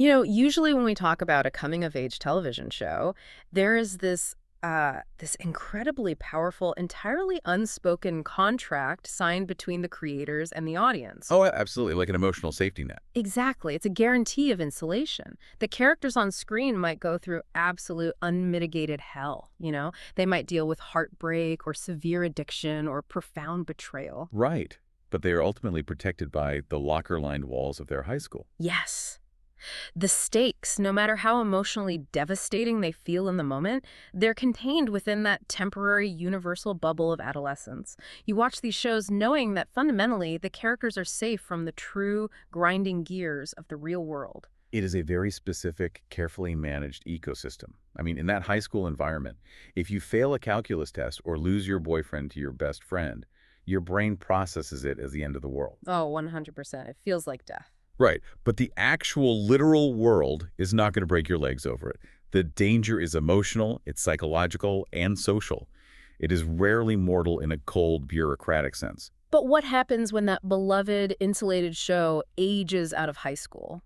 Usually when we talk about a coming-of-age television show, there is this incredibly powerful, entirely unspoken contract signed between the creators and the audience. Oh, absolutely, like an emotional safety net. Exactly. It's a guarantee of insulation. The characters on screen might go through absolute unmitigated hell. They might deal with heartbreak or severe addiction or profound betrayal. Right. But they are ultimately protected by the locker-lined walls of their high school. Yes. The stakes, no matter how emotionally devastating they feel in the moment, they're contained within that temporary universal bubble of adolescence. You watch these shows knowing that fundamentally the characters are safe from the true grinding gears of the real world. It is a very specific, carefully managed ecosystem. I mean, in that high school environment, if you fail a calculus test or lose your boyfriend to your best friend, your brain processes it as the end of the world. Oh, 100%. It feels like death. Right, but the actual literal world is not going to break your legs over it. The danger is emotional, it's psychological, and social. It is rarely mortal in a cold, bureaucratic sense. But what happens when that beloved, insulated show ages out of high school?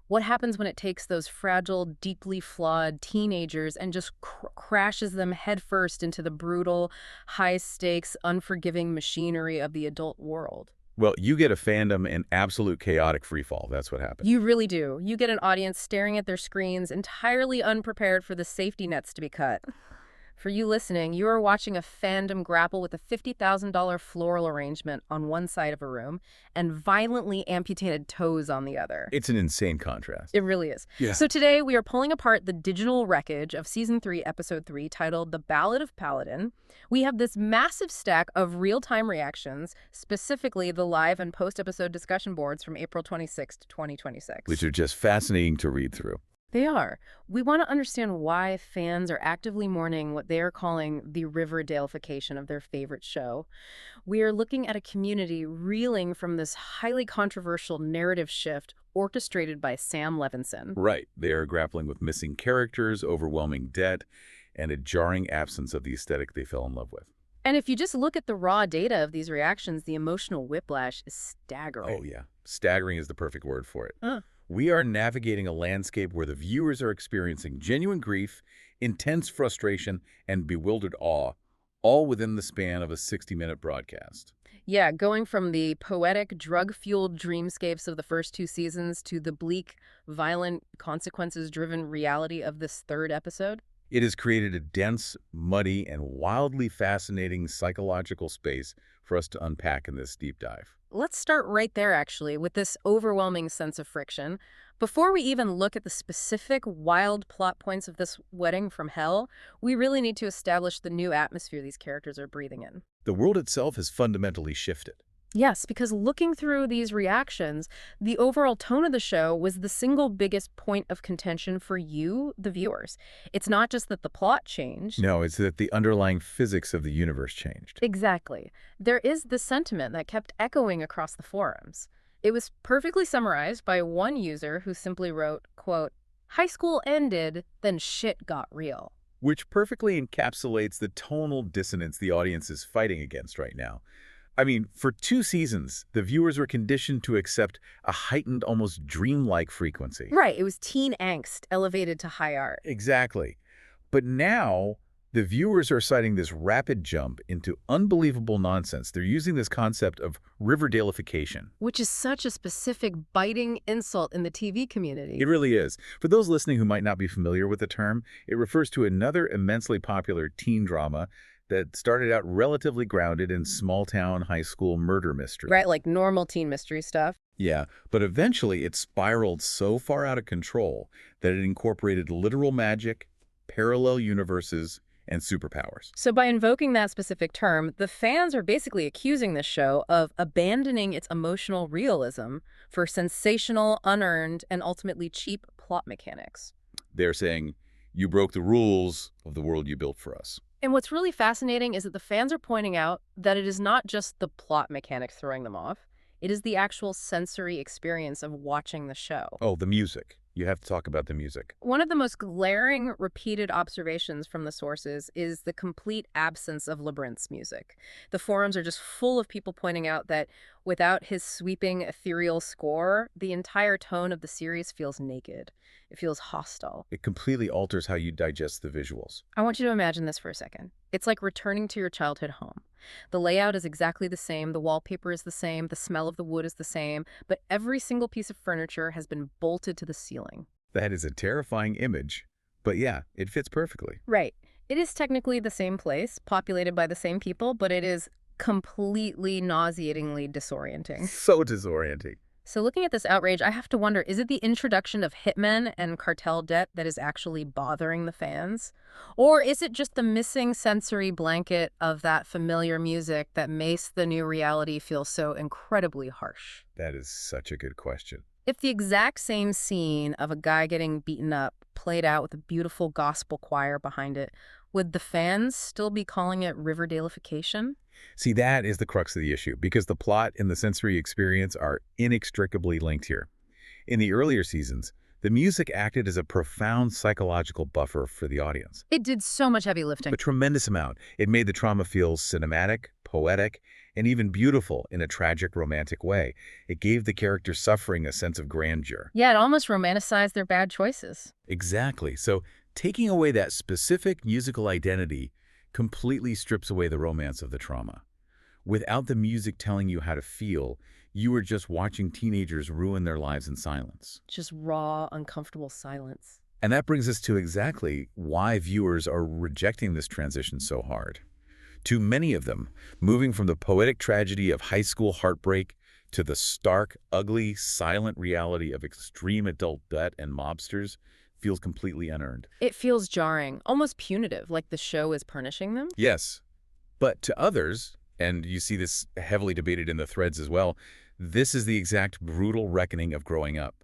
What happens when it takes those fragile, deeply flawed teenagers and just crashes them headfirst into the brutal, high-stakes, unforgiving machinery of the adult world? Well, you get a fandom in absolute chaotic freefall. That's what happens. You really do. You get an audience staring at their screens, entirely unprepared for the safety nets to be cut. For you listening, you are watching a fandom grapple with a $50,000 floral arrangement on one side of a room and violently amputated toes on the other. It's an insane contrast. It really is. Yeah. So today we are pulling apart the digital wreckage of Season 3, Episode 3, titled The Ballad of Paladin. We have this massive stack of real-time reactions, specifically the live and post-episode discussion boards from April 26, 2026. Which are just fascinating to read through. They are. We want to understand why fans are actively mourning what they are calling the Riverdale-fication of their favorite show. We are looking at a community reeling from this highly controversial narrative shift orchestrated by Sam Levinson. Right. They are grappling with missing characters, overwhelming debt, and a jarring absence of the aesthetic they fell in love with. And if you just look at the raw data of these reactions, the emotional whiplash is staggering. Oh, yeah. Staggering is the perfect word for it. We are navigating a landscape where the viewers are experiencing genuine grief, intense frustration, and bewildered awe, all within the span of a 60-minute broadcast. Yeah, going from the poetic, drug-fueled dreamscapes of the first two seasons to the bleak, violent, consequences-driven reality of this third episode. It has created a dense, muddy, and wildly fascinating psychological space for us to unpack in this deep dive. Let's start right there, actually, with this overwhelming sense of friction. Before we even look at the specific wild plot points of this wedding from hell, we really need to establish the new atmosphere these characters are breathing in. The world itself has fundamentally shifted. Yes, because looking through these reactions, the overall tone of the show was the single biggest point of contention for you, the viewers. It's not just that the plot changed. No, it's that the underlying physics of the universe changed. Exactly. There is this sentiment that kept echoing across the forums. It was perfectly summarized by one user who simply wrote, quote, "High school ended, then shit got real." Which perfectly encapsulates the tonal dissonance the audience is fighting against right now. I mean, for 2 seasons, the viewers were conditioned to accept a heightened, almost dreamlike frequency. Right, it was teen angst elevated to high art. Exactly. But now, the viewers are citing this rapid jump into unbelievable nonsense. They're using this concept of Riverdale-ification. Which is such a specific, biting insult in the TV community. It really is. For those listening who might not be familiar with the term, it refers to another immensely popular teen drama that started out relatively grounded in small-town high school murder mystery. Right, like normal teen mystery stuff. Yeah, but eventually it spiraled so far out of control that it incorporated literal magic, parallel universes, and superpowers. So by invoking that specific term, the fans are basically accusing this show of abandoning its emotional realism for sensational, unearned, and ultimately cheap plot mechanics. They're saying, you broke the rules of the world you built for us. And what's really fascinating is that the fans are pointing out that it is not just the plot mechanics throwing them off. It is the actual sensory experience of watching the show. Oh, the music. You have to talk about the music. One of the most glaring, repeated observations from the sources is the complete absence of Labyrinth's music. The forums are just full of people pointing out that Without his sweeping, ethereal score, the entire tone of the series feels naked. It feels hostile. It completely alters how you digest the visuals. I want you to imagine this for a second. It's like returning to your childhood home. The layout is exactly the same, the wallpaper is the same, the smell of the wood is the same, but every single piece of furniture has been bolted to the ceiling. That is a terrifying image, but yeah, it fits perfectly. Right. It is technically the same place, populated by the same people, but it is completely nauseatingly disorienting. So disorienting. So looking at this outrage, I have to wonder, is it the introduction of hitmen and cartel debt that is actually bothering the fans? Or is it just the missing sensory blanket of that familiar music that makes the new reality feel so incredibly harsh? That is such a good question. If the exact same scene of a guy getting beaten up played out with a beautiful gospel choir behind it, would the fans still be calling it Riverdale-ification? See, that is the crux of the issue, because the plot and the sensory experience are inextricably linked here. In the earlier seasons, the music acted as a profound psychological buffer for the audience. It did so much heavy lifting. A tremendous amount. It made the trauma feel cinematic, poetic, and even beautiful in a tragic, romantic way. It gave the characters suffering a sense of grandeur. Yeah, it almost romanticized their bad choices. Exactly. So taking away that specific musical identity completely strips away the romance of the trauma. Without the music telling you how to feel, you were just watching teenagers ruin their lives in silence. Just raw, uncomfortable silence. And that brings us to exactly why viewers are rejecting this transition so hard. Too many of them, moving from the poetic tragedy of high school heartbreak to the stark, ugly, silent reality of extreme adult debt and mobsters, feels completely unearned. It feels jarring, almost punitive, like the show is punishing them. Yes, but to others, and you see this heavily debated in the threads as well, this is the exact brutal reckoning of growing up.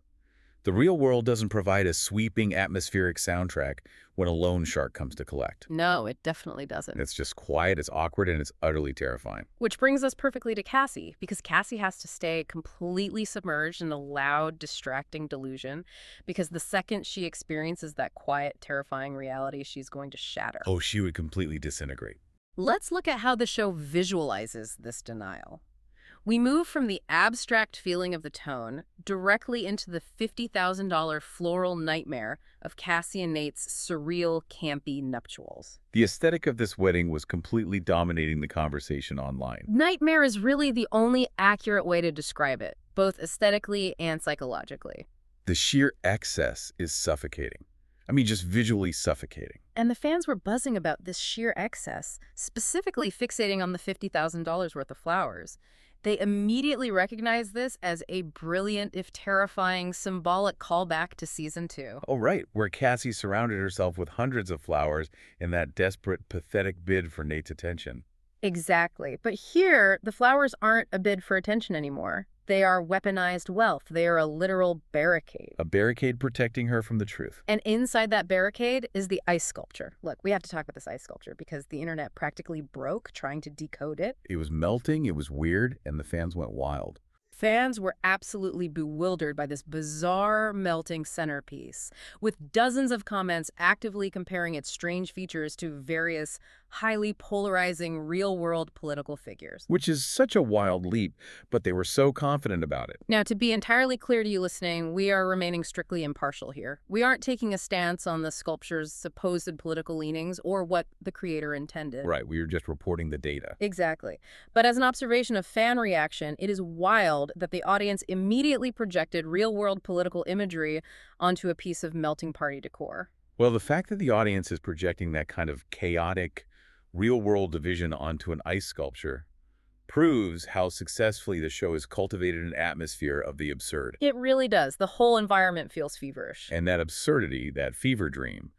The real world doesn't provide a sweeping atmospheric soundtrack when a loan shark comes to collect. No, it definitely doesn't. It's just quiet, it's awkward, and it's utterly terrifying. Which brings us perfectly to Cassie, because Cassie has to stay completely submerged in a loud, distracting delusion, because the second she experiences that quiet, terrifying reality, she's going to shatter. Oh, she would completely disintegrate. Let's look at how the show visualizes this denial. We move from the abstract feeling of the tone directly into the $50,000 floral nightmare of Cassie and Nate's surreal, campy nuptials. The aesthetic of this wedding was completely dominating the conversation online. Nightmare is really the only accurate way to describe it, both aesthetically and psychologically. The sheer excess is suffocating. I mean, just visually suffocating. And the fans were buzzing about this sheer excess, specifically fixating on the $50,000 worth of flowers. They immediately recognized this as a brilliant, if terrifying, symbolic callback to Season 2. Oh, right, where Cassie surrounded herself with hundreds of flowers in that desperate, pathetic bid for Nate's attention. Exactly. But here, the flowers aren't a bid for attention anymore. They are weaponized wealth. They are a literal barricade. A barricade protecting her from the truth. And inside that barricade is the ice sculpture. Look, we have to talk about this ice sculpture because the internet practically broke trying to decode it. It was melting, it was weird, and the fans went wild. Fans were absolutely bewildered by this bizarre melting centerpiece, with dozens of comments actively comparing its strange features to various highly polarizing real-world political figures. Which is such a wild leap, but they were so confident about it. Now, to be entirely clear to you listening, we are remaining strictly impartial here. We aren't taking a stance on the sculpture's supposed political leanings or what the creator intended. Right, we were just reporting the data. Exactly. But as an observation of fan reaction, it is wild that the audience immediately projected real-world political imagery onto a piece of melting party decor. Well, the fact that the audience is projecting that kind of chaotic, real-world division onto an ice sculpture proves how successfully the show has cultivated an atmosphere of the absurd. It really does. The whole environment feels feverish. And that absurdity, that fever dream,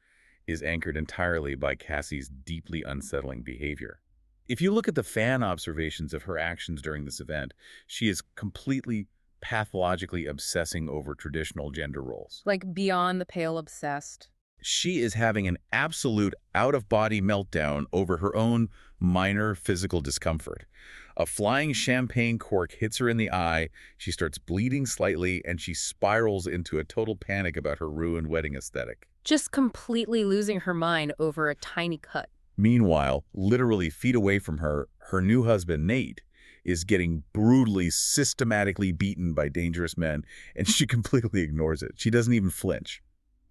is anchored entirely by Cassie's deeply unsettling behavior. If you look at the fan observations of her actions during this event, she is completely pathologically obsessing over traditional gender roles. Like beyond the pale obsessed. She is having an absolute out-of-body meltdown over her own minor physical discomfort. A flying champagne cork hits her in the eye, she starts bleeding slightly, and she spirals into a total panic about her ruined wedding aesthetic. Just completely losing her mind over a tiny cut. Meanwhile, literally feet away from her, her new husband, Nate, is getting brutally, systematically beaten by dangerous men, and she completely ignores it. She doesn't even flinch.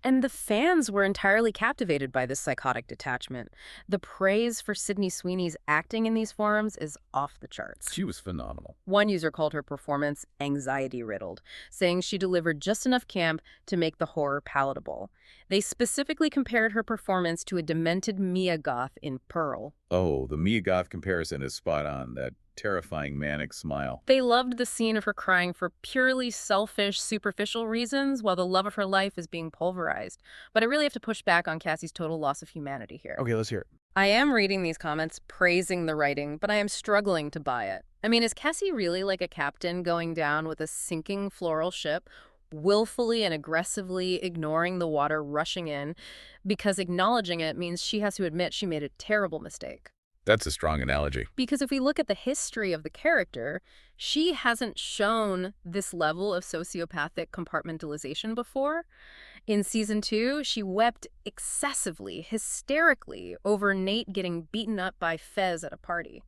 And the fans were entirely captivated by this psychotic detachment. The praise for Sydney Sweeney's acting in these forums is off the charts. She was phenomenal. One user called her performance anxiety-riddled, saying she delivered just enough camp to make the horror palatable. They specifically compared her performance to a demented Mia Goth in Pearl. Oh, the Mia Goth comparison is spot on, that terrifying manic smile. They loved the scene of her crying for purely selfish, superficial reasons while the love of her life is being pulverized. But I really have to push back on Cassie's total loss of humanity here. Okay, let's hear it. I am reading these comments praising the writing, but I am struggling to buy it. I mean, is Cassie really like a captain going down with a sinking floral ship, willfully and aggressively ignoring the water rushing in, because acknowledging it means she has to admit she made a terrible mistake? That's a strong analogy. Because if we look at the history of the character, she hasn't shown this level of sociopathic compartmentalization before. In season 2, she wept excessively, hysterically, over Nate getting beaten up by Fez at a party.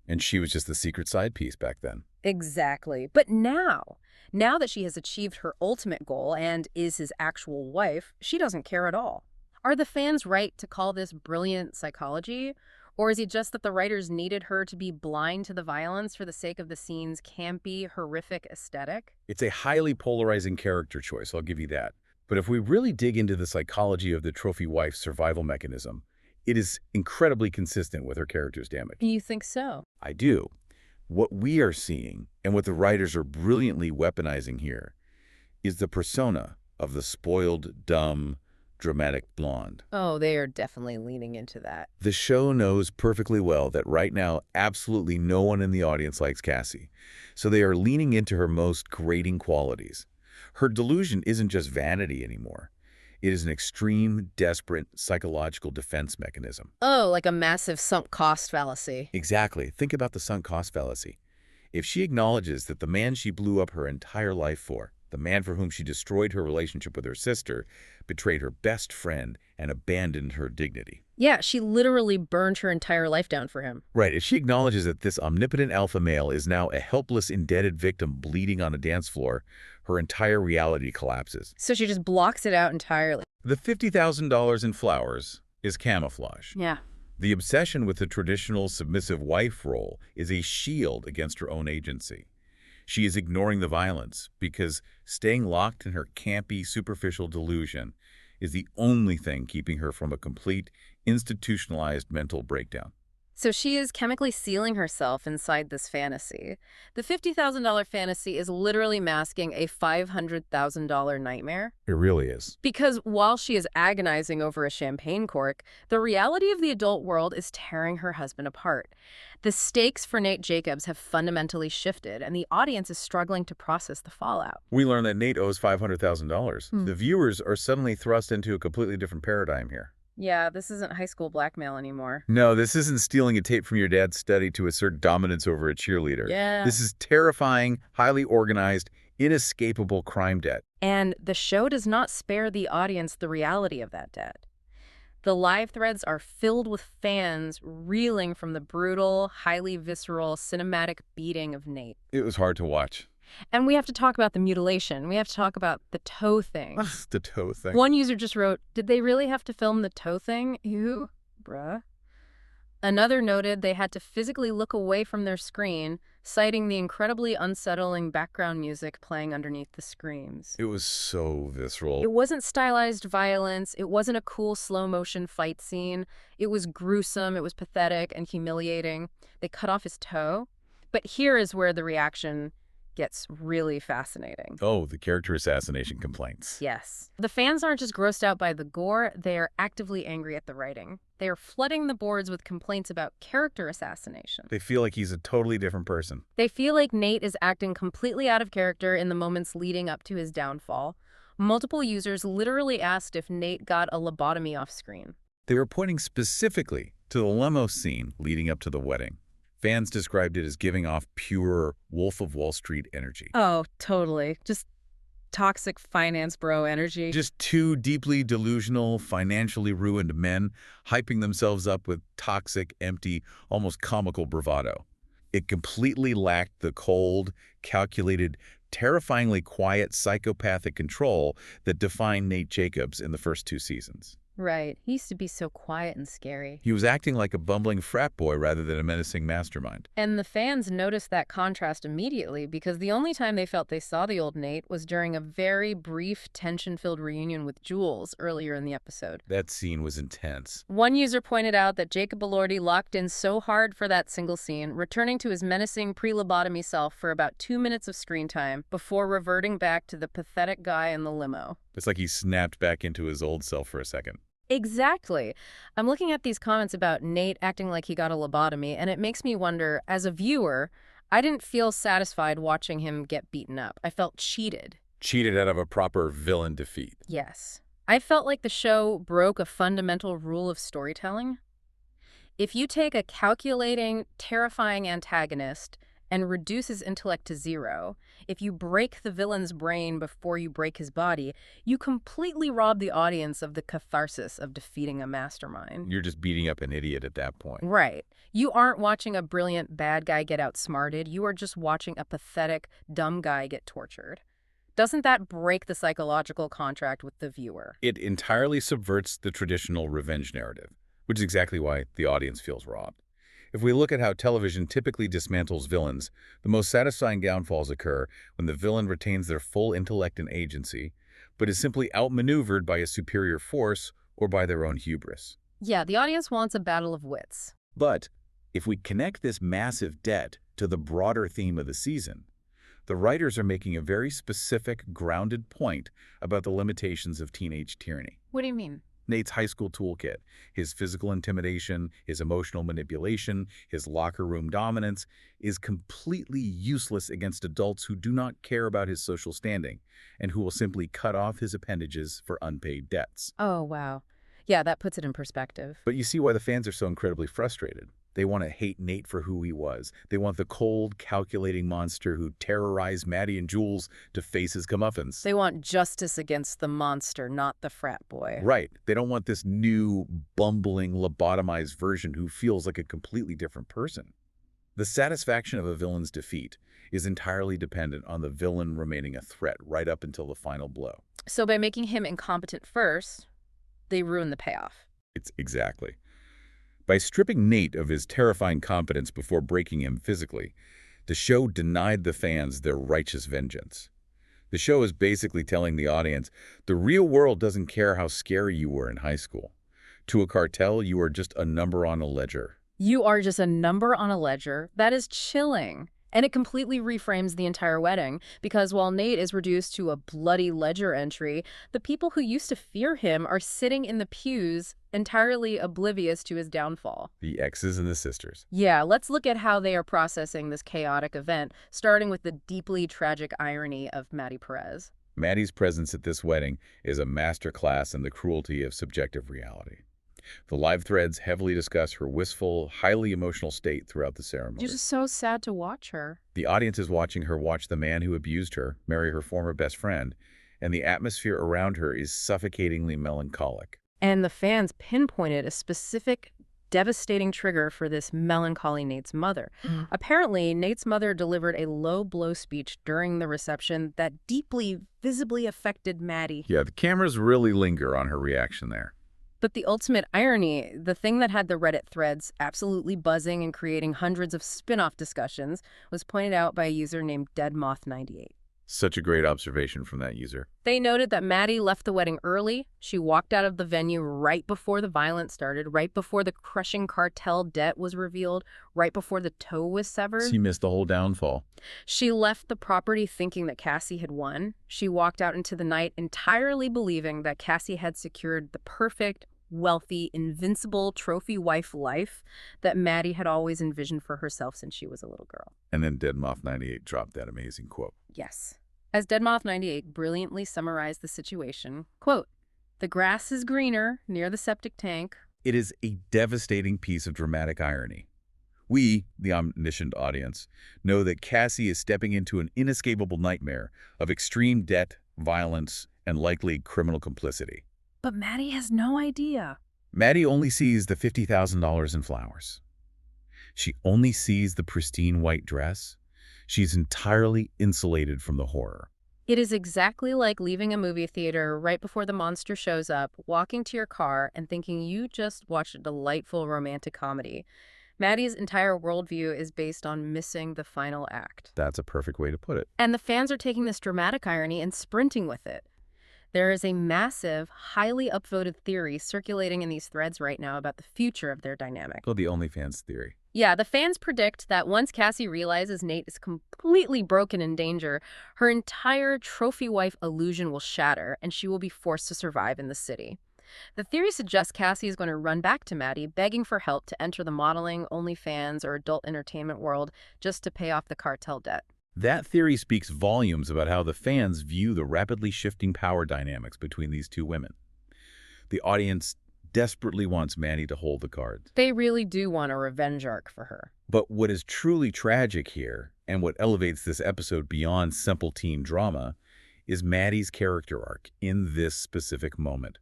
And she was just the secret side piece back then. Exactly. But now that she has achieved her ultimate goal and is his actual wife, she doesn't care at all. Are the fans right to call this brilliant psychology? Or is it just that the writers needed her to be blind to the violence for the sake of the scene's campy, horrific aesthetic? It's a highly polarizing character choice, I'll give you that. But if we really dig into the psychology of the trophy wife's survival mechanism, it is incredibly consistent with her character's damage. You think so? I do. What we are seeing, and what the writers are brilliantly weaponizing here, is the persona of the spoiled, dumb, dramatic blonde. Oh, they are definitely leaning into that. The show knows perfectly well that right now absolutely no one in the audience likes Cassie, so they are leaning into her most grating qualities. Her delusion isn't just vanity anymore. It is an extreme, desperate, psychological defense mechanism. Oh, like a massive sunk cost fallacy. Exactly. Think about the sunk cost fallacy. If she acknowledges that the man she blew up her entire life for, the man for whom she destroyed her relationship with her sister, betrayed her best friend, and abandoned her dignity. Yeah, she literally burned her entire life down for him. Right. If she acknowledges that this omnipotent alpha male is now a helpless, indebted victim bleeding on a dance floor, her entire reality collapses. So she just blocks it out entirely. The $50,000 in flowers is camouflage. Yeah. The obsession with the traditional submissive wife role is a shield against her own agency. She is ignoring the violence because staying locked in her campy, superficial delusion is the only thing keeping her from a complete, institutionalized mental breakdown. So she is chemically sealing herself inside this fantasy. The $50,000 fantasy is literally masking a $500,000 nightmare. It really is. Because while she is agonizing over a champagne cork, the reality of the adult world is tearing her husband apart. The stakes for Nate Jacobs have fundamentally shifted, and the audience is struggling to process the fallout. We learn that Nate owes $500,000. The viewers are suddenly thrust into a completely different paradigm here. Yeah, this isn't high school blackmail anymore. No, this isn't stealing a tape from your dad's study to assert dominance over a cheerleader. Yeah. This is terrifying, highly organized, inescapable crime debt. And the show does not spare the audience the reality of that debt. The live threads are filled with fans reeling from the brutal, highly visceral, cinematic beating of Nate. It was hard to watch. And we have to talk about the mutilation. We have to talk about the toe thing. The toe thing. One user just wrote, "Did they really have to film the toe thing? Ew, bruh." Another noted they had to physically look away from their screen, citing the incredibly unsettling background music playing underneath the screams. It was so visceral. It wasn't stylized violence. It wasn't a cool slow-motion fight scene. It was gruesome. It was pathetic and humiliating. They cut off his toe. But here is where the reaction gets really fascinating. Oh, the character assassination complaints. Yes. The fans aren't just grossed out by the gore, they are actively angry at the writing. They are flooding the boards with complaints about character assassination. They feel like he's a totally different person. They feel like Nate is acting completely out of character in the moments leading up to his downfall. Multiple users literally asked if Nate got a lobotomy off screen. They were pointing specifically to the limo scene leading up to the wedding. Fans described it as giving off pure Wolf of Wall Street energy. Oh, totally. Just toxic finance bro energy. Just two deeply delusional, financially ruined men hyping themselves up with toxic, empty, almost comical bravado. It completely lacked the cold, calculated, terrifyingly quiet psychopathic control that defined Nate Jacobs in the first 2 seasons. Right. He used to be so quiet and scary. He was acting like a bumbling frat boy rather than a menacing mastermind. And the fans noticed that contrast immediately because the only time they felt they saw the old Nate was during a very brief, tension-filled reunion with Jules earlier in the episode. That scene was intense. One user pointed out that Jacob Elordi locked in so hard for that single scene, returning to his menacing pre-lobotomy self for about 2 minutes of screen time before reverting back to the pathetic guy in the limo. It's like he snapped back into his old self for a second. Exactly. I'm looking at these comments about Nate acting like he got a lobotomy, and it makes me wonder, as a viewer, I didn't feel satisfied watching him get beaten up. I felt cheated. Cheated out of a proper villain defeat. Yes. I felt like the show broke a fundamental rule of storytelling. If you take a calculating, terrifying antagonist and reduce his intellect to zero, if you break the villain's brain before you break his body, you completely rob the audience of the catharsis of defeating a mastermind. You're just beating up an idiot at that point. Right. You aren't watching a brilliant bad guy get outsmarted. You are just watching a pathetic, dumb guy get tortured. Doesn't that break the psychological contract with the viewer? It entirely subverts the traditional revenge narrative, which is exactly why the audience feels robbed. If we look at how television typically dismantles villains, the most satisfying downfalls occur when the villain retains their full intellect and agency, but is simply outmaneuvered by a superior force or by their own hubris. Yeah, the audience wants a battle of wits. But if we connect this massive debt to the broader theme of the season, the writers are making a very specific, grounded point about the limitations of teenage tyranny. What do you mean? Nate's high school toolkit, his physical intimidation, his emotional manipulation, his locker room dominance, is completely useless against adults who do not care about his social standing and who will simply cut off his appendages for unpaid debts. Oh, wow. Yeah, that puts it in perspective. But you see why the fans are so incredibly frustrated. They want to hate Nate for who he was. They want the cold, calculating monster who terrorized Maddie and Jules to face his comeuppance. They want justice against the monster, not the frat boy. Right. They don't want this new, bumbling, lobotomized version who feels like a completely different person. The satisfaction of a villain's defeat is entirely dependent on the villain remaining a threat right up until the final blow. So by making him incompetent first, they ruin the payoff. It's exactly. By stripping Nate of his terrifying competence before breaking him physically, the show denied the fans their righteous vengeance. The show is basically telling the audience, the real world doesn't care how scary you were in high school. To a cartel, you are just a number on a ledger. You are just a number on a ledger. That is chilling. And it completely reframes the entire wedding, because while Nate is reduced to a bloody ledger entry, the people who used to fear him are sitting in the pews, entirely oblivious to his downfall. The exes and the sisters. Yeah, let's look at how they are processing this chaotic event, starting with the deeply tragic irony of Maddie Perez. Maddie's presence at this wedding is a masterclass in the cruelty of subjective reality. The live threads heavily discuss her wistful, highly emotional state throughout the ceremony. It's just so sad to watch her. The audience is watching her watch the man who abused her marry her former best friend, and the atmosphere around her is suffocatingly melancholic. And the fans pinpointed a specific, devastating trigger for this melancholy Nate's mother. Apparently, Nate's mother delivered a low-blow speech during the reception that deeply, visibly affected Maddie. Yeah, the cameras really linger on her reaction there. But the ultimate irony, the thing that had the Reddit threads absolutely buzzing and creating hundreds of spin-off discussions, was pointed out by a user named deadmoth98. Such a great observation from that user. They noted that Maddie left the wedding early. She walked out of the venue right before the violence started, right before the crushing cartel debt was revealed, right before the toe was severed. She missed the whole downfall. She left the property thinking that Cassie had won. She walked out into the night entirely believing that Cassie had secured the perfect, wealthy, invincible trophy wife life that Maddie had always envisioned for herself since she was a little girl. And then deadmoth98 dropped that amazing quote. Yes. As deadmoth98 brilliantly summarized the situation, quote, "The grass is greener near the septic tank." It is a devastating piece of dramatic irony. We, the omniscient audience, know that Cassie is stepping into an inescapable nightmare of extreme debt, violence, and likely criminal complicity. But Maddie has no idea. Maddie only sees the $50,000 in flowers. She only sees the pristine white dress. She's entirely insulated from the horror. It is exactly like leaving a movie theater right before the monster shows up, walking to your car, and thinking you just watched a delightful romantic comedy. Maddie's entire worldview is based on missing the final act. That's a perfect way to put it. And the fans are taking this dramatic irony and sprinting with it. There is a massive, highly upvoted theory circulating in these threads right now about the future of their dynamic. Oh, the OnlyFans theory. Yeah, the fans predict that once Cassie realizes Nate is completely broken in danger, her entire trophy wife illusion will shatter and she will be forced to survive in the city. The theory suggests Cassie is going to run back to Maddie, begging for help to enter the modeling, OnlyFans, or adult entertainment world just to pay off the cartel debt. That theory speaks volumes about how the fans view the rapidly shifting power dynamics between these two women. The audience desperately wants Maddie to hold the cards. They really do want a revenge arc for her. But what is truly tragic here, and what elevates this episode beyond simple teen drama, is Maddie's character arc in this specific moment.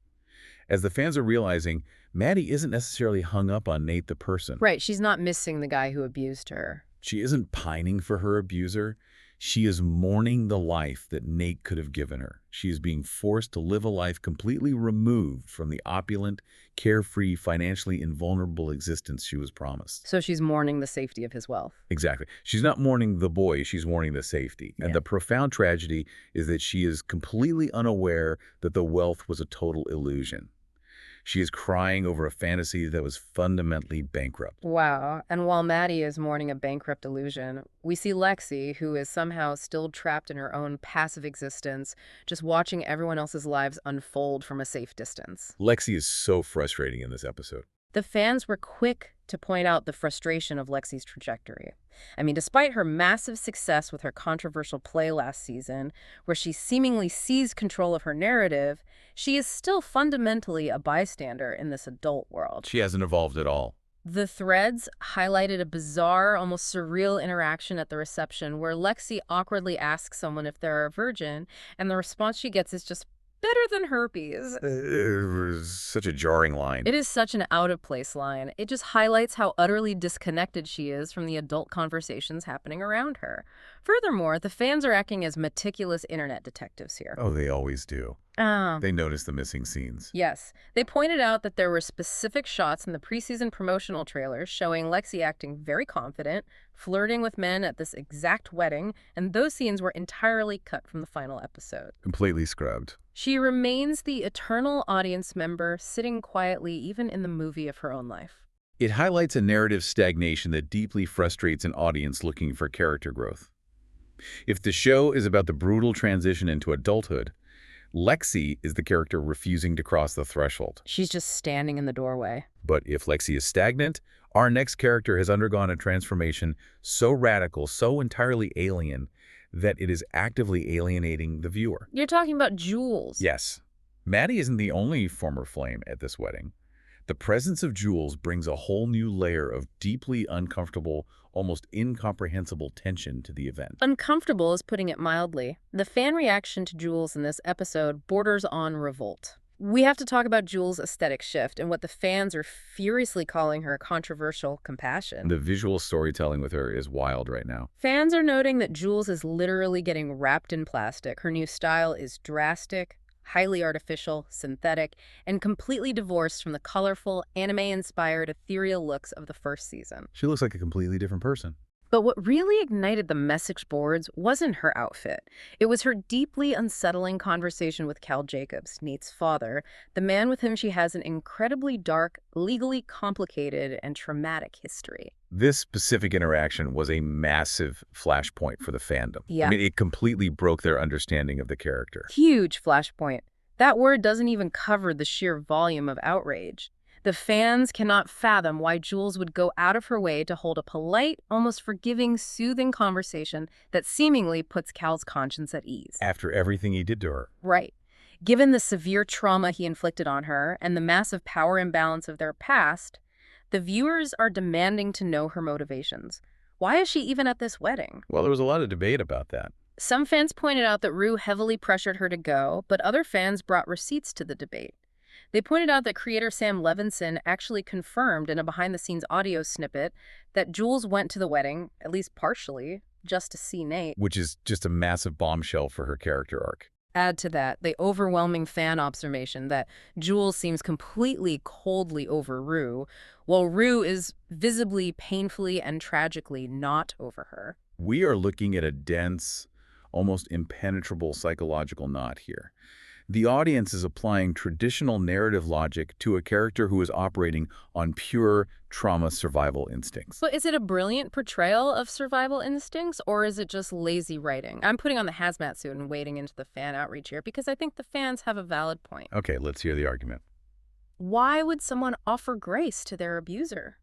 As the fans are realizing, Maddie isn't necessarily hung up on Nate the person. Right, she's not missing the guy who abused her. She isn't pining for her abuser. She is mourning the life that Nate could have given her. She is being forced to live a life completely removed from the opulent, carefree, financially invulnerable existence she was promised. So she's mourning the safety of his wealth. Exactly. She's not mourning the boy, she's mourning the safety. And the profound tragedy is that she is completely unaware that the wealth was a total illusion. She is crying over a fantasy that was fundamentally bankrupt. Wow. And while Maddie is mourning a bankrupt illusion, we see Lexi, who is somehow still trapped in her own passive existence, just watching everyone else's lives unfold from a safe distance. Lexi is so frustrating in this episode. The fans were quick to point out the frustration of Lexi's trajectory. I mean, despite her massive success with her controversial play last season, where she seemingly seized control of her narrative, she is still fundamentally a bystander in this adult world. She hasn't evolved at all. The threads highlighted a bizarre, almost surreal interaction at the reception where Lexi awkwardly asks someone if they're a virgin, and the response she gets is just better than herpes. It was such a jarring line. It is such an out-of-place line. It just highlights how utterly disconnected she is from the adult conversations happening around her. Furthermore, the fans are acting as meticulous internet detectives here. Oh, they always do. They noticed the missing scenes. Yes. They pointed out that there were specific shots in the preseason promotional trailers showing Lexi acting very confident, flirting with men at this exact wedding, and those scenes were entirely cut from the final episode. Completely scrubbed. She remains the eternal audience member, sitting quietly even in the movie of her own life. It highlights a narrative stagnation that deeply frustrates an audience looking for character growth. If the show is about the brutal transition into adulthood, Lexi is the character refusing to cross the threshold. She's just standing in the doorway. But if Lexi is stagnant, our next character has undergone a transformation so radical, so entirely alien, that it is actively alienating the viewer. You're talking about Jules. Yes. Maddie isn't the only former flame at this wedding. The presence of Jules brings a whole new layer of deeply uncomfortable, almost incomprehensible tension to the event. Uncomfortable is putting it mildly. The fan reaction to Jules in this episode borders on revolt. We have to talk about Jules' aesthetic shift and what the fans are furiously calling her controversial compassion. The visual storytelling with her is wild right now. Fans are noting that Jules is literally getting wrapped in plastic. Her new style is drastic, highly artificial, synthetic, and completely divorced from the colorful, anime-inspired, ethereal looks of the first season. She looks like a completely different person. But what really ignited the message boards wasn't her outfit. It was her deeply unsettling conversation with Cal Jacobs, Nate's father, the man with whom she has an incredibly dark, legally complicated, and traumatic history. This specific interaction was a massive flashpoint for the fandom. Yeah. I mean, it completely broke their understanding of the character. Huge flashpoint. That word doesn't even cover the sheer volume of outrage. The fans cannot fathom why Jules would go out of her way to hold a polite, almost forgiving, soothing conversation that seemingly puts Cal's conscience at ease. After everything he did to her. Right. Given the severe trauma he inflicted on her and the massive power imbalance of their past, the viewers are demanding to know her motivations. Why is she even at this wedding? Well, there was a lot of debate about that. Some fans pointed out that Rue heavily pressured her to go, but other fans brought receipts to the debate. They pointed out that creator Sam Levinson actually confirmed in a behind-the-scenes audio snippet that Jules went to the wedding, at least partially, just to see Nate. Which is just a massive bombshell for her character arc. Add to that the overwhelming fan observation that Jules seems completely coldly over Rue, while Rue is visibly, painfully, and tragically not over her. We are looking at a dense, almost impenetrable psychological knot here. The audience is applying traditional narrative logic to a character who is operating on pure trauma survival instincts. But is it a brilliant portrayal of survival instincts, or is it just lazy writing? I'm putting on the hazmat suit and wading into the fan outreach here because I think the fans have a valid point. Okay, let's hear the argument. Why would someone offer grace to their abuser?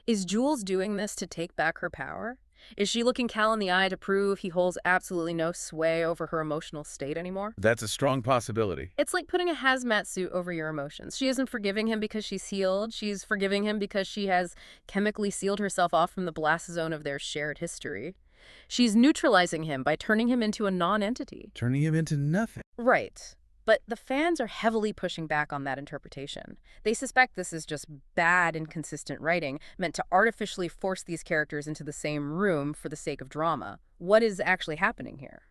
Is Jules doing this to take back her power? Is she looking Cal in the eye to prove he holds absolutely no sway over her emotional state anymore? That's a strong possibility. It's like putting a hazmat suit over your emotions. She isn't forgiving him because she's healed. She's forgiving him because she has chemically sealed herself off from the blast zone of their shared history. She's neutralizing him by turning him into a non-entity. Turning him into nothing. Right. But the fans are heavily pushing back on that interpretation. They suspect this is just bad, inconsistent writing meant to artificially force these characters into the same room for the sake of drama. What is actually happening here?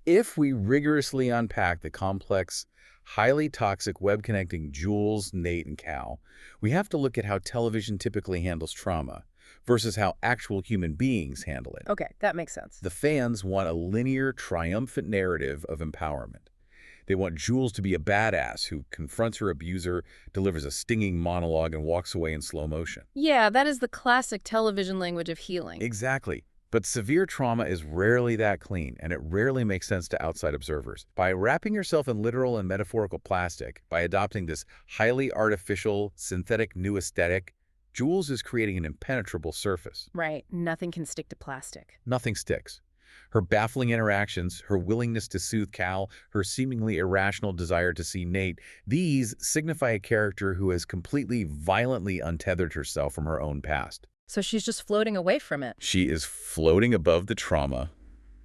If we rigorously unpack the complex, highly toxic web-connecting Jules, Nate, and Cal, we have to look at how television typically handles trauma versus how actual human beings handle it. Okay, that makes sense. The fans want a linear, triumphant narrative of empowerment. They want Jules to be a badass who confronts her abuser, delivers a stinging monologue, and walks away in slow motion. Yeah, that is the classic television language of healing. Exactly. But severe trauma is rarely that clean, and it rarely makes sense to outside observers. By wrapping yourself in literal and metaphorical plastic, by adopting this highly artificial, synthetic new aesthetic, Jules is creating an impenetrable surface. Right. Nothing can stick to plastic. Nothing sticks. Her baffling interactions, her willingness to soothe Cal, her seemingly irrational desire to see Nate, these signify a character who has completely, violently untethered herself from her own past. So she's just floating away from it. She is floating above the trauma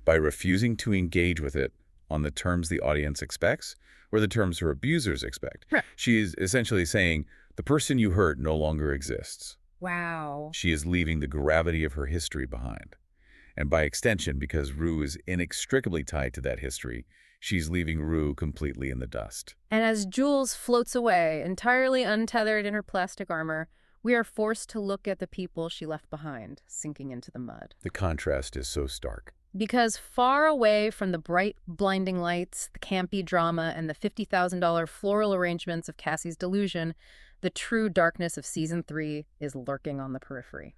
by refusing to engage with it on the terms the audience expects or the terms her abusers expect. Right. She is essentially saying, the person you hurt no longer exists. Wow. She is leaving the gravity of her history behind. And by extension, because Rue is inextricably tied to that history, she's leaving Rue completely in the dust. And as Jules floats away, entirely untethered in her plastic armor, we are forced to look at the people she left behind, sinking into the mud. The contrast is so stark. Because far away from the bright, blinding lights, the campy drama, and the $50,000 floral arrangements of Cassie's delusion, the true darkness of Season 3 is lurking on the periphery.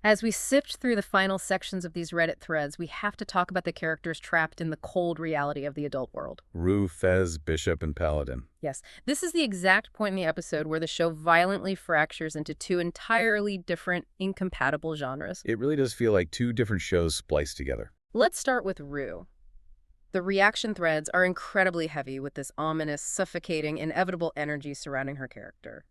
As we sift through the final sections of these Reddit threads, we have to talk about the characters trapped in the cold reality of the adult world. Rue, Fez, Bishop, and Paladin. Yes, this is the exact point in the episode where the show violently fractures into two entirely different, incompatible genres. It really does feel like two different shows spliced together. Let's start with Rue. The reaction threads are incredibly heavy with this ominous, suffocating, inevitable energy surrounding her character.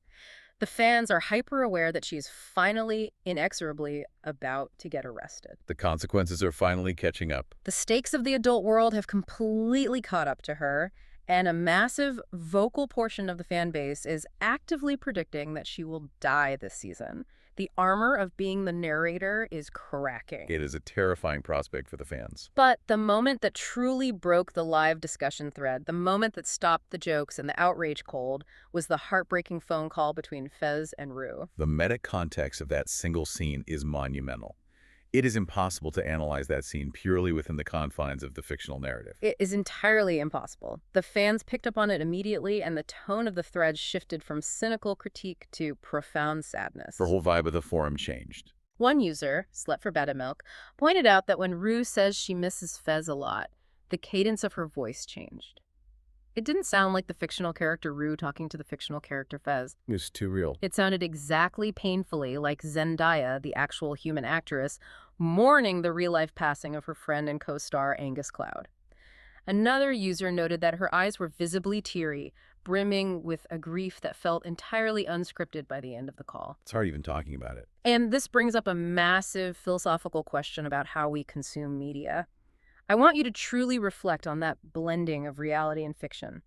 The fans are hyper-aware that she's finally, inexorably about to get arrested. The consequences are finally catching up. The stakes of the adult world have completely caught up to her, and a massive vocal portion of the fan base is actively predicting that she will die this season. The armor of being the narrator is cracking. It is a terrifying prospect for the fans. But the moment that truly broke the live discussion thread, the moment that stopped the jokes and the outrage cold, was the heartbreaking phone call between Fez and Rue. The meta-context of that single scene is monumental. It is impossible to analyze that scene purely within the confines of the fictional narrative. It is entirely impossible. The fans picked up on it immediately, and the tone of the thread shifted from cynical critique to profound sadness. The whole vibe of the forum changed. One user, Slut for Buttermilk, pointed out that when Rue says she misses Fez a lot, the cadence of her voice changed. It didn't sound like the fictional character Rue talking to the fictional character Fez. It was too real. It sounded exactly painfully like Zendaya, the actual human actress, mourning the real-life passing of her friend and co-star Angus Cloud. Another user noted that her eyes were visibly teary, brimming with a grief that felt entirely unscripted by the end of the call. It's hard even talking about it. And this brings up a massive philosophical question about how we consume media. I want you to truly reflect on that blending of reality and fiction.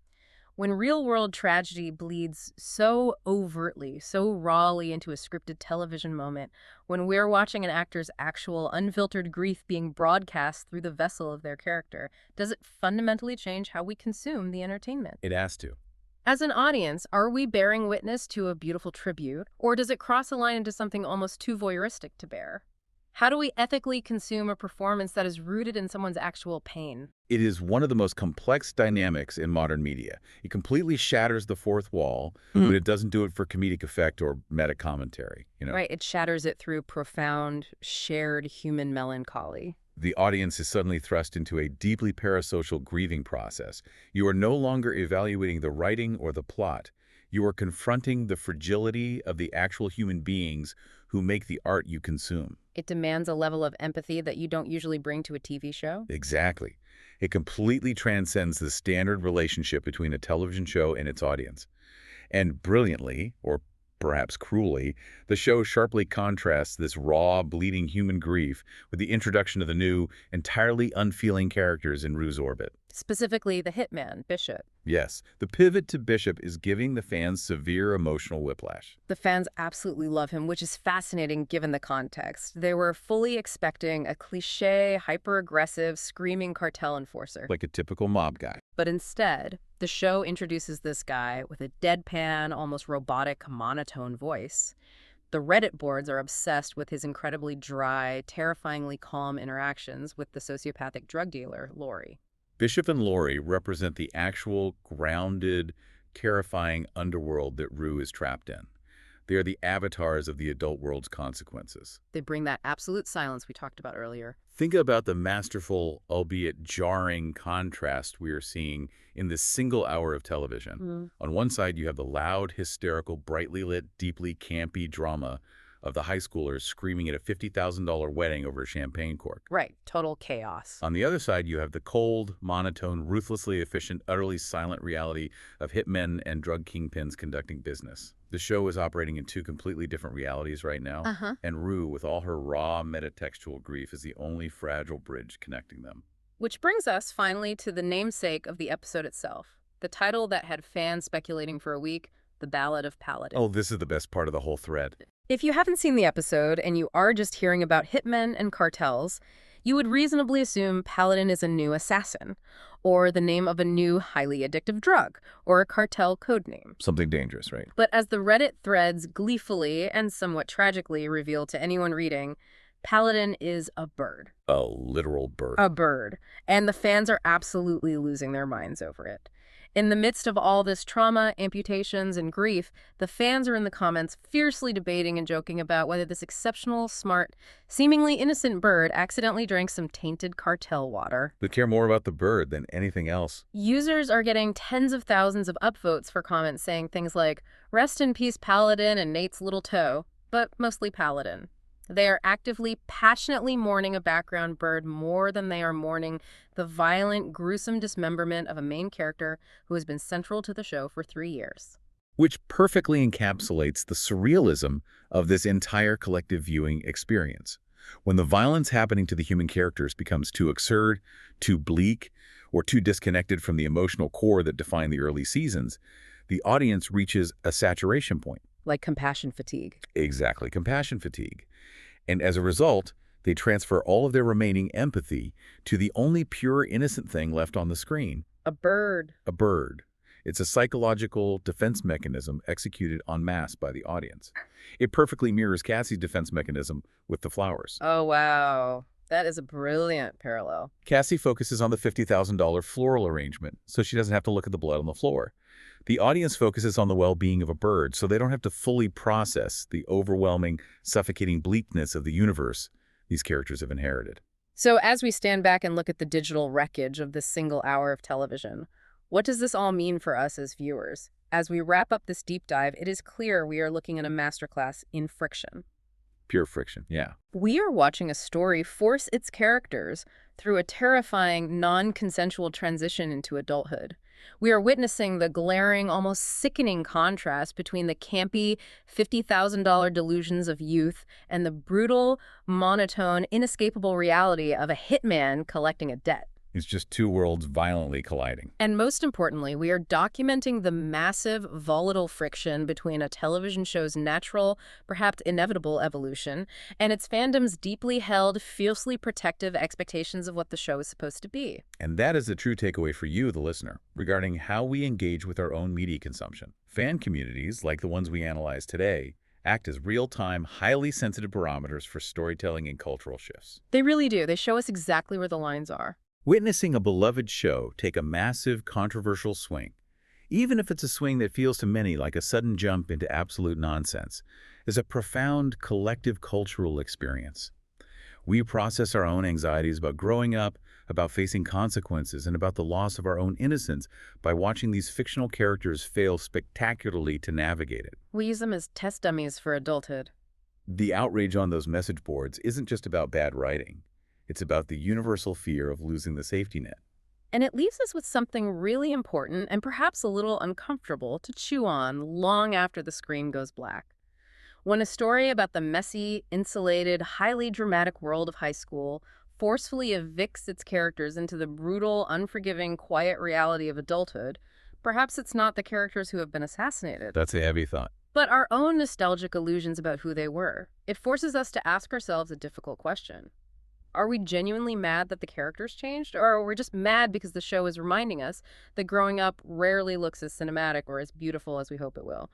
When real-world tragedy bleeds so overtly, so rawly into a scripted television moment, when we're watching an actor's actual unfiltered grief being broadcast through the vessel of their character, does it fundamentally change how we consume the entertainment? It has to. As an audience, are we bearing witness to a beautiful tribute, or does it cross a line into something almost too voyeuristic to bear? How do we ethically consume a performance that is rooted in someone's actual pain? It is one of the most complex dynamics in modern media. It completely shatters the fourth wall, but it doesn't do it for comedic effect or meta commentary. Right, it shatters it through profound, shared human melancholy. The audience is suddenly thrust into a deeply parasocial grieving process. You are no longer evaluating the writing or the plot. You are confronting the fragility of the actual human beings who make the art you consume. It demands a level of empathy that you don't usually bring to a TV show. Exactly. It completely transcends the standard relationship between a television show and its audience. And brilliantly, or perhaps cruelly, the show sharply contrasts this raw, bleeding human grief with the introduction of the new, entirely unfeeling characters in Rue's orbit. Specifically, the hitman, Bishop. Yes, the pivot to Bishop is giving the fans severe emotional whiplash. The fans absolutely love him, which is fascinating given the context. They were fully expecting a cliché, hyper-aggressive, screaming cartel enforcer. Like a typical mob guy. But instead, the show introduces this guy with a deadpan, almost robotic, monotone voice. The Reddit boards are obsessed with his incredibly dry, terrifyingly calm interactions with the sociopathic drug dealer, Lori. Bishop and Lori represent the actual, grounded, terrifying underworld that Rue is trapped in. They are the avatars of the adult world's consequences. They bring that absolute silence we talked about earlier. Think about the masterful, albeit jarring, contrast we are seeing in this single hour of television. On one side, you have the loud, hysterical, brightly lit, deeply campy drama of the high schoolers screaming at a $50,000 wedding over a champagne cork. Right, total chaos. On the other side, you have the cold, monotone, ruthlessly efficient, utterly silent reality of hitmen and drug kingpins conducting business. The show is operating in two completely different realities right now, and Rue, with all her raw, metatextual grief, is the only fragile bridge connecting them. Which brings us, finally, to the namesake of the episode itself. The title that had fans speculating for a week, The Ballad of Paladin. Oh, this is the best part of the whole thread. If you haven't seen the episode and you are just hearing about hitmen and cartels, you would reasonably assume Paladin is a new assassin, or the name of a new highly addictive drug, or a cartel codename. Something dangerous, right? But as the Reddit threads gleefully and somewhat tragically reveal to anyone reading, Paladin is a bird. A literal bird. A bird. And the fans are absolutely losing their minds over it. In the midst of all this trauma, amputations, and grief, the fans are in the comments fiercely debating and joking about whether this exceptional, smart, seemingly innocent bird accidentally drank some tainted cartel water. They care more about the bird than anything else. Users are getting tens of thousands of upvotes for comments saying things like, "Rest in peace, Paladin and Nate's little toe," but mostly Paladin. They are actively, passionately mourning a background bird more than they are mourning the violent, gruesome dismemberment of a main character who has been central to the show for 3 years. Which perfectly encapsulates the surrealism of this entire collective viewing experience. When the violence happening to the human characters becomes too absurd, too bleak, or too disconnected from the emotional core that defined the early seasons, the audience reaches a saturation point. Like compassion fatigue. Exactly, compassion fatigue. And as a result, they transfer all of their remaining empathy to the only pure, innocent thing left on the screen. A bird. A bird. It's a psychological defense mechanism executed en masse by the audience. It perfectly mirrors Cassie's defense mechanism with the flowers. Oh, wow. That is a brilliant parallel. Cassie focuses on the $50,000 floral arrangement, so she doesn't have to look at the blood on the floor. The audience focuses on the well-being of a bird, so they don't have to fully process the overwhelming, suffocating bleakness of the universe these characters have inherited. So as we stand back and look at the digital wreckage of this single hour of television, what does this all mean for us as viewers? As we wrap up this deep dive, it is clear we are looking at a masterclass in friction. Pure friction, yeah. We are watching a story force its characters through a terrifying, non-consensual transition into adulthood. We are witnessing the glaring, almost sickening contrast between the campy, $50,000 delusions of youth and the brutal, monotone, inescapable reality of a hitman collecting a debt. It's just two worlds violently colliding. And most importantly, we are documenting the massive, volatile friction between a television show's natural, perhaps inevitable evolution, and its fandom's deeply held, fiercely protective expectations of what the show is supposed to be. And that is the true takeaway for you, the listener, regarding how we engage with our own media consumption. Fan communities, like the ones we analyze today, act as real-time, highly sensitive barometers for storytelling and cultural shifts. They really do. They show us exactly where the lines are. Witnessing a beloved show take a massive, controversial swing, even if it's a swing that feels to many like a sudden jump into absolute nonsense, is a profound collective cultural experience. We process our own anxieties about growing up, about facing consequences, and about the loss of our own innocence by watching these fictional characters fail spectacularly to navigate it. We use them as test dummies for adulthood. The outrage on those message boards isn't just about bad writing. It's about the universal fear of losing the safety net. And it leaves us with something really important and perhaps a little uncomfortable to chew on long after the screen goes black. When a story about the messy, insulated, highly dramatic world of high school forcefully evicts its characters into the brutal, unforgiving, quiet reality of adulthood, perhaps it's not the characters who have been assassinated, That's a heavy thought. but our own nostalgic illusions about who they were. It forces us to ask ourselves a difficult question. Are we genuinely mad that the characters changed, or are we just mad because the show is reminding us that growing up rarely looks as cinematic or as beautiful as we hope it will?